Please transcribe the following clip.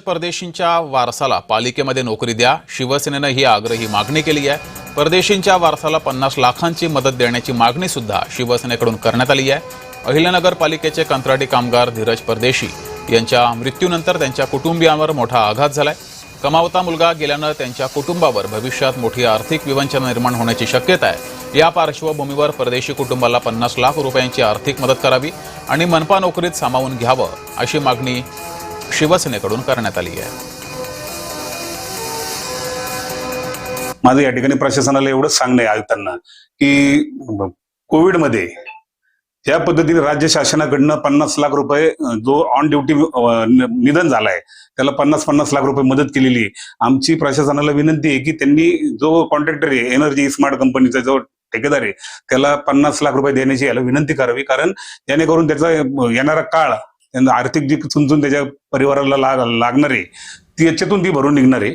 परदेशींच्या वारसाला पालिकेमध्ये नोकरी द्या, शिवसेनेनं ही आग्रही मागणी केली आहे। परदेशींच्या वारसाला 50 लाखांची मदत देण्याची मागणी सुद्धा शिवसेनेकडून करण्यात आली आहे। अहिल्यानगर पालिकेचे कंत्राटी कामगार धीरज परदेशी यांच्या मृत्यूनंतर त्यांच्या कुटुंबियांवर मोठा आघात झालाय। कमावता मुलगा गेल्यानं त्यांच्या कुटुंबावर भविष्यात मोठी आर्थिक विवंचना निर्माण होण्याची शक्यता आहे। या पार्श्वभूमीवर परदेशी कुटुंबाला 50 लाख रुपयांची आर्थिक मदत करावी आणि मनपा नोकरीत सामावून घ्यावं अशी मागणी शिवसेनेकडून करण्यात आली आहे। माझं या ठिकाणी प्रशासनाला एवढंच सांगणं आहे आयुक्तांना की कोविडमध्ये ज्या पद्धतीने राज्य शासनाकडनं 50 लाख रुपये जो ऑन ड्युटी निधन झालाय त्याला 50 लाख रुपये मदत केलेली आहे। आमची प्रशासनाला विनंती आहे की त्यांनी जो कॉन्ट्रॅक्टर आहे एनर्जी स्मार्ट कंपनीचा जो ठेकेदार आहे त्याला 50 लाख रुपये देण्याची याला विनंती करावी, कारण जेणेकरून त्याचा येणारा काळ आर्थिक जी चुनचुन त्याच्या परिवाराला लागणार आहे ती याच्यातून ती भरून निघणार आहे।